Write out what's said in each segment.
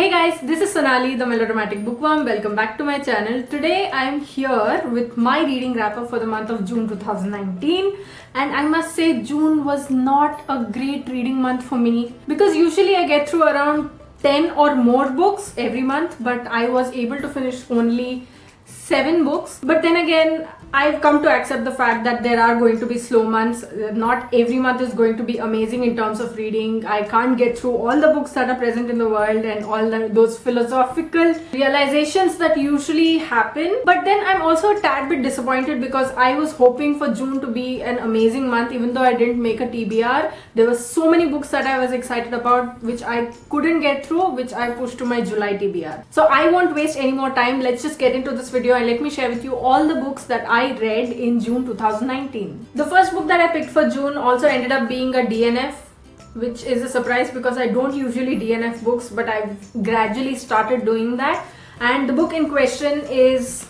Hey guys, this is Sonali, the Melodramatic Bookworm. Welcome back to my channel. Today I am here with my reading wrap-up for the month of June 2019, and I must say June was not a great reading month for me because usually I get through around 10 or more books every month, but I was able to finish only 7 books. But then again, I've come to accept the fact that there are going to be slow months. Not every month is going to be amazing in terms of reading. I can't get through all the books that are present in the world and all those philosophical realizations that usually happen. But then I'm also a tad bit disappointed because I was hoping for June to be an amazing month, even though I didn't make a TBR. There were so many books that I was excited about which I couldn't get through, which I pushed to my July TBR. So I won't waste any more time. Let's just get into this video and let me share with you all the books that I read in June 2019. The first book that I picked for June also ended up being a DNF, which is a surprise because I don't usually DNF books, but I've gradually started doing that. And the book in question is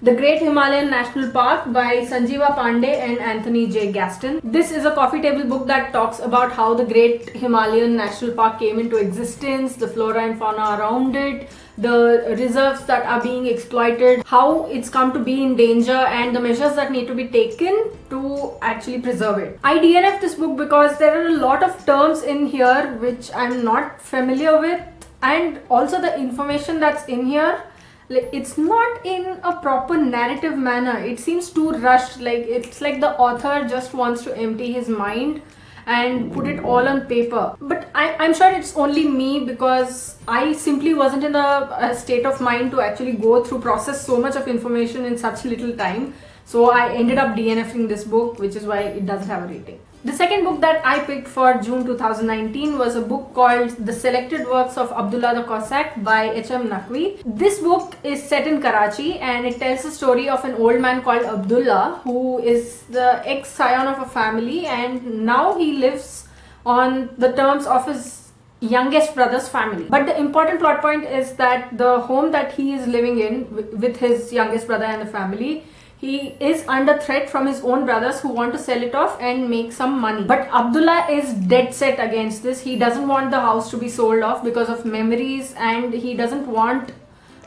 The Great Himalayan National Park by Sanjeeva Pandey and Anthony J. Gaston. This is a coffee table book that talks about how the Great Himalayan National Park came into existence, the flora and fauna around it, the reserves that are being exploited, how it's come to be in danger, and the measures that need to be taken to actually preserve it. I DNF this book because there are a lot of terms in here which I'm not familiar with, and also the information that's in here, it's not in a proper narrative manner. It seems too rushed. It's like the author just wants to empty his mind and put it all on paper. But I'm sure it's only me because I simply wasn't in a state of mind to actually go through, process so much of information in such little time. So I ended up DNFing this book, which is why it doesn't have a rating. The second book that I picked for June 2019 was a book called The Selected Works of Abdullah the Cossack by H.M. Naqvi. This book is set in Karachi and it tells the story of an old man called Abdullah who is the ex-scion of a family, and now he lives on the terms of his youngest brother's family. But the important plot point is that the home that he is living in with his youngest brother and the family, he is under threat from his own brothers who want to sell it off and make some money. But Abdullah is dead set against this. He doesn't want the house to be sold off because of memories, and he doesn't want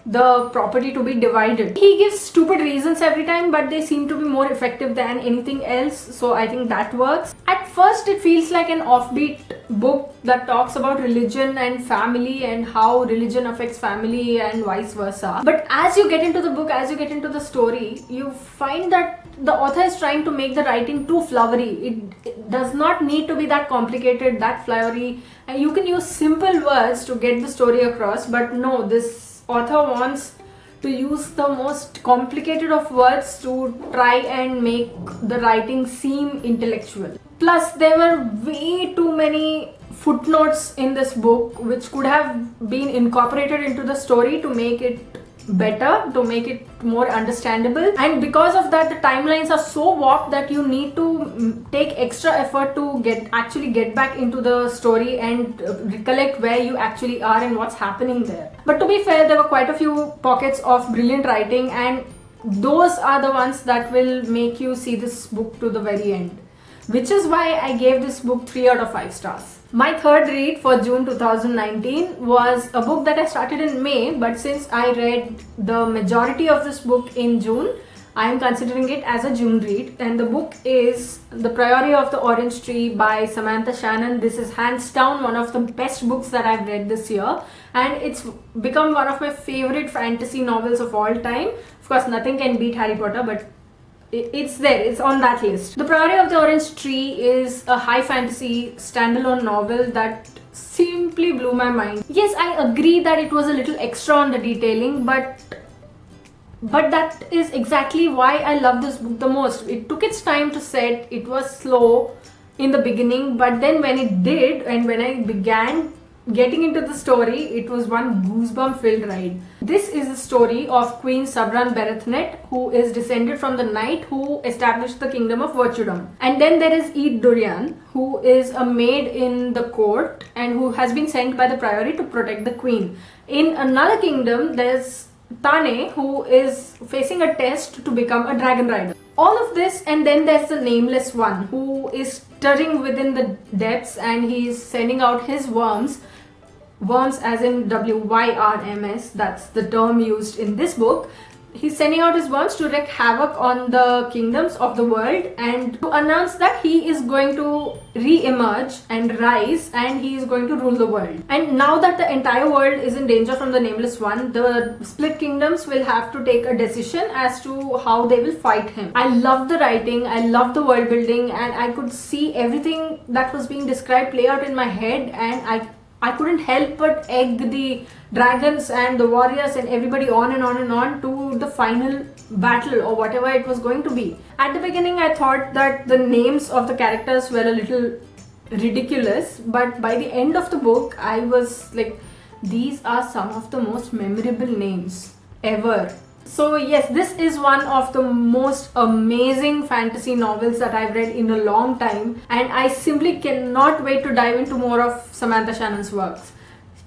the property to be divided. He gives stupid reasons every time, but they seem to be more effective than anything else, so I think that works. At first it feels like an offbeat book that talks about religion and family and how religion affects family and vice versa. But as you get into the book, as you get into the story, you find that the author is trying to make the writing too flowery. It does not need to be that complicated, that flowery, and you can use simple words to get the story across. But no, this author wants to use the most complicated of words to try and make the writing seem intellectual. Plus, there were way too many footnotes in this book which could have been incorporated into the story to make it better, to make it more understandable. And because of that, the timelines are so warped that you need to take extra effort to actually get back into the story and recollect where you actually are and what's happening there. But to be fair, there were quite a few pockets of brilliant writing, and those are the ones that will make you see this book to the very end, which is why I gave this book 3 out of 5 stars. My third read for June 2019 was a book that I started in May, but since I read the majority of this book in June, I am considering it as a June read. And the book is The Priory of the Orange Tree by Samantha Shannon. This is hands down one of the best books that I've read this year, and it's become one of my favorite fantasy novels of all time. Of course, nothing can beat Harry Potter, but it's there, it's on that list. The Priory of the Orange Tree is a high fantasy standalone novel that simply blew my mind. Yes, I agree that it was a little extra on the detailing, but that is exactly why I love this book the most. It took its time to set, it was slow in the beginning, but then when it did, and when I began getting into the story, it was one goosebump filled ride. This is the story of Queen Sabran Berethnet, who is descended from the knight who established the kingdom of Virtudom. And then there is Eid Durian, who is a maid in the court and who has been sent by the priory to protect the queen. In another kingdom, there's Tane, who is facing a test to become a dragon rider. All of this, and then there's the nameless one who is stirring within the depths and he's sending out his worms worms as in WYRMS, that's the term used in this book. He's sending out his worms to wreak havoc on the kingdoms of the world and to announce that he is going to re-emerge and rise and he is going to rule the world. And now that the entire world is in danger from the Nameless One, the split kingdoms will have to take a decision as to how they will fight him. I love the writing, I love the world building, and I could see everything that was being described play out in my head, and I couldn't help but egg the dragons and the warriors and everybody on and on and on to the final battle or whatever it was going to be. At the beginning, I thought that the names of the characters were a little ridiculous, but by the end of the book, I was like, these are some of the most memorable names ever. So yes, this is one of the most amazing fantasy novels that I've read in a long time, and I simply cannot wait to dive into more of Samantha Shannon's works.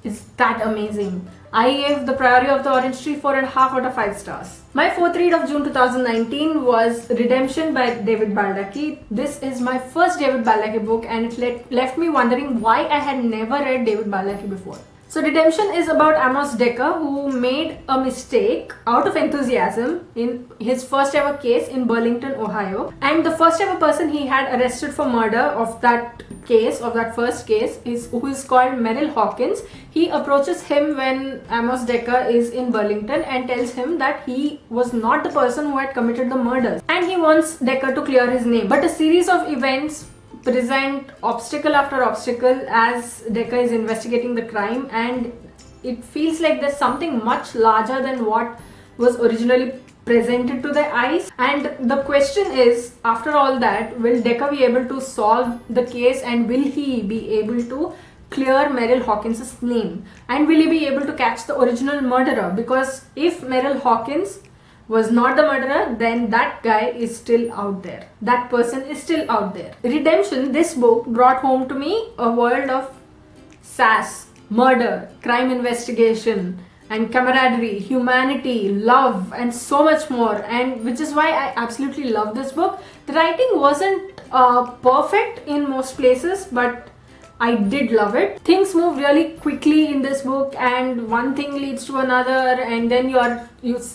It's that amazing. I gave The Priory of the Orange Tree 4.5 out of 5 stars. My fourth read of June 2019 was Redemption by David Baldacci. This is my first David Baldacci book, and it left me wondering why I had never read David Baldacci before. So Redemption is about Amos Decker, who made a mistake out of enthusiasm in his first ever case in Burlington, Ohio. And the first ever person he had arrested for murder of that case, of that first case, who is called Merrill Hawkins. He approaches him when Amos Decker is in Burlington and tells him that he was not the person who had committed the murders. And he wants Decker to clear his name. But a series of events present obstacle after obstacle as Decker is investigating the crime, and it feels like there's something much larger than what was originally presented to the eyes. And the question is, after all that, will Decker be able to solve the case, and will he be able to clear Merrill Hawkins' name, and will he be able to catch the original murderer? Because if Merrill Hawkins was not the murderer, then that guy is still out there. That person is still out there. Redemption, this book, brought home to me a world of sass, murder, crime investigation, and camaraderie, humanity, love, and so much more. And which is why I absolutely love this book. The writing wasn't perfect in most places, but I did love it. Things move really quickly in this book, and one thing leads to another, and then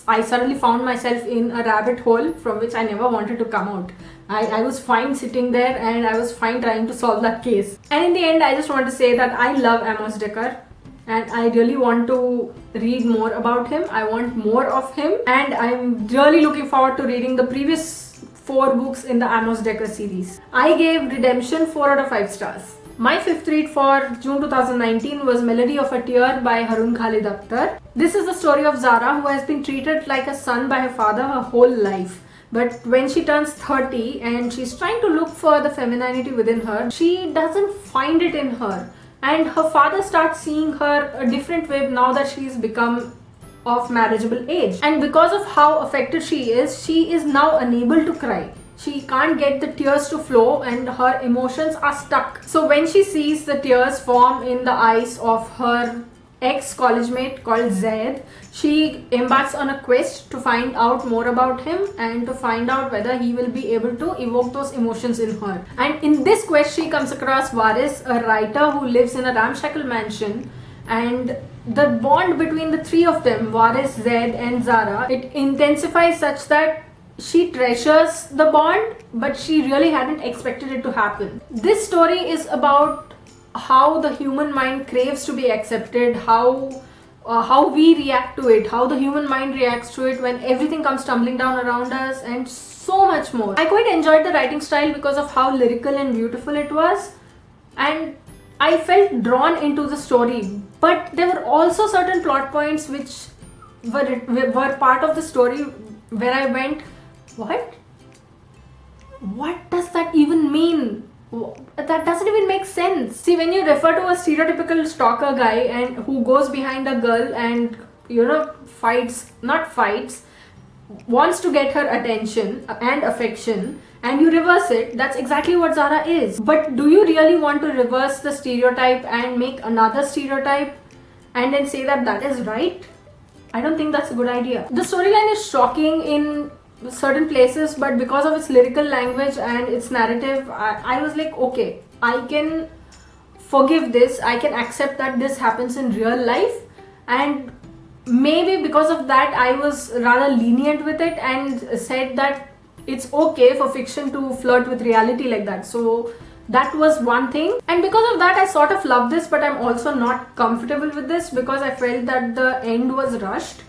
I suddenly found myself in a rabbit hole from which I never wanted to come out. I was fine sitting there, and I was fine trying to solve that case. And in the end, I just want to say that I love Amos Decker, and I really want to read more about him. I want more of him, and I'm really looking forward to reading the previous 4 books in the Amos Decker series. I gave Redemption 4 out of 5 stars. My fifth read for June 2019 was Melody of a Tear by Harun Khalid Akhtar. This is the story of Zara, who has been treated like a son by her father her whole life. But when she turns 30 and she's trying to look for the femininity within her, she doesn't find it in her. And her father starts seeing her a different way now that she's become of marriageable age. And because of how affected she is now unable to cry. She can't get the tears to flow, and her emotions are stuck. So when she sees the tears form in the eyes of her ex-college mate called Zaid, she embarks on a quest to find out more about him and to find out whether he will be able to evoke those emotions in her. And in this quest, she comes across Varis, a writer who lives in a ramshackle mansion, and the bond between the three of them, Varis, Zaid and Zara, it intensifies such that she treasures the bond, but she really hadn't expected it to happen. This story is about how the human mind craves to be accepted, how we react to it, how the human mind reacts to it when everything comes tumbling down around us, and so much more. I quite enjoyed the writing style because of how lyrical and beautiful it was, and I felt drawn into the story. But there were also certain plot points which were part of the story where I went, what? What does that even mean? That doesn't even make sense. See, when you refer to a stereotypical stalker guy and who goes behind a girl and, wants to get her attention and affection, and you reverse it, that's exactly what Zara is. But do you really want to reverse the stereotype and make another stereotype and then say that that is right? I don't think that's a good idea. The storyline is shocking in certain places, but because of its lyrical language and its narrative, I was like, okay, I can forgive this. I can accept that this happens in real life, and maybe because of that I was rather lenient with it and said that it's okay for fiction to flirt with reality like that. So that was one thing, and because of that I sort of love this, but I'm also not comfortable with this because I felt that the end was rushed.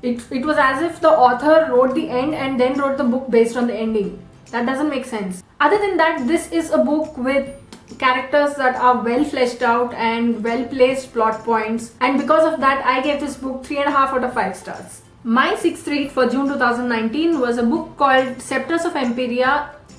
It was as if the author wrote the end and then wrote the book based on the ending. That doesn't make sense. Other than that, this is a book with characters that are well fleshed out and well placed plot points, and because of that I gave this book 3.5 out of 5 stars. My sixth read for June 2019 was a book called Scepters of Imperia,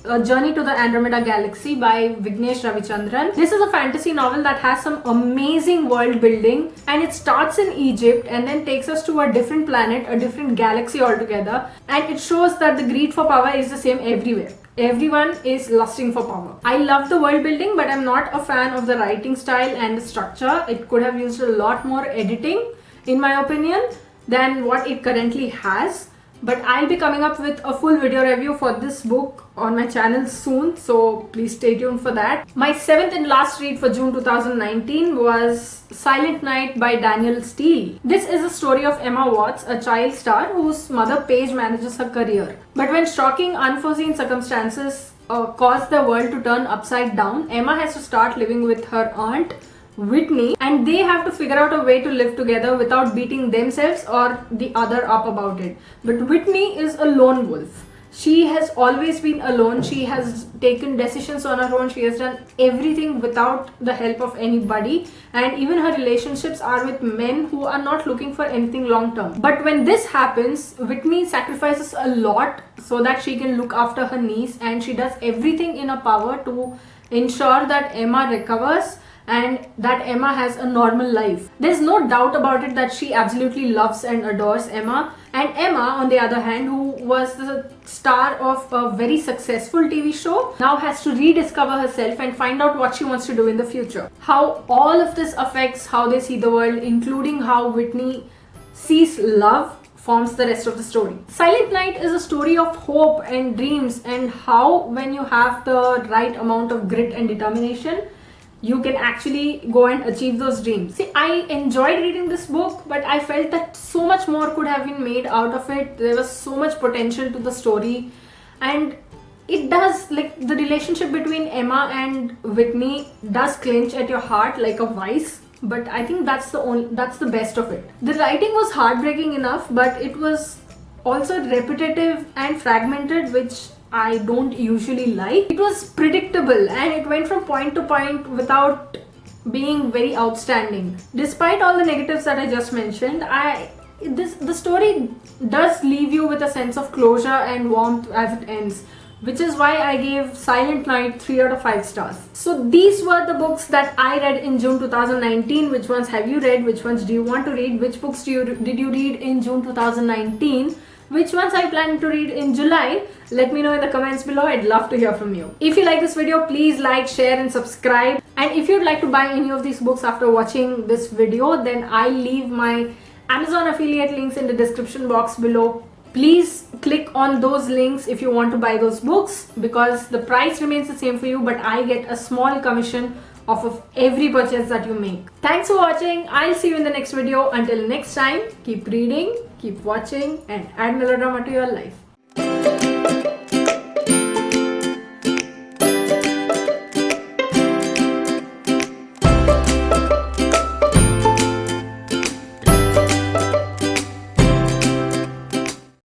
A Journey to the Andromeda Galaxy by Vignesh Ravichandran. This is a fantasy novel that has some amazing world building, and it starts in Egypt and then takes us to a different planet, a different galaxy altogether, and it shows that the greed for power is the same everywhere. Everyone is lusting for power. I love the world building, but I'm not a fan of the writing style and the structure. It could have used a lot more editing, in my opinion, than what it currently has. But I'll be coming up with a full video review for this book on my channel soon, so please stay tuned for that. My seventh and last read for June 2019 was Silent Night by Daniel Steele. This is a story of Emma Watts, a child star whose mother Paige manages her career. But when shocking, unforeseen circumstances cause the world to turn upside down, Emma has to start living with her aunt Whitney, and they have to figure out a way to live together without beating themselves or the other up about it. But Whitney is a lone wolf. She has always been alone. She has taken decisions on her own. She has done everything without the help of anybody, and even her relationships are with men who are not looking for anything long term. But when this happens, Whitney sacrifices a lot so that she can look after her niece, and she does everything in her power to ensure that Emma recovers and that Emma has a normal life. There's no doubt about it that she absolutely loves and adores Emma. And Emma, on the other hand, who was the star of a very successful TV show, now has to rediscover herself and find out what she wants to do in the future. How all of this affects how they see the world, including how Whitney sees love, forms the rest of the story. Silent Night is a story of hope and dreams, and how when you have the right amount of grit and determination, you can actually go and achieve those dreams. See, I enjoyed reading this book, but I felt that so much more could have been made out of it. There was so much potential to the story, and it does, like, the relationship between Emma and Whitney does clench at your heart like a vice. But I think that's the best of it. The writing was heartbreaking enough, but it was also repetitive and fragmented, which I don't usually like. It was predictable and it went from point to point without being very outstanding. Despite all the negatives that I just mentioned, the story does leave you with a sense of closure and warmth as it ends, which is why I gave Silent Night 3 out of 5 stars. So these were the books that I read in June 2019. Which ones have you read? Which ones do you want to read? Which books did you read in June 2019? Which ones are you planning to read in July? Let me know in the comments below. I'd love to hear from you. If you like this video, please like, share and subscribe. And if you'd like to buy any of these books after watching this video, then I'll leave my Amazon affiliate links in the description box below. Please click on those links if you want to buy those books, because the price remains the same for you, but I get a small commission off of every purchase that you make. Thanks for watching. I'll see you in the next video. Until next time, keep reading, keep watching, and add melodrama to your life.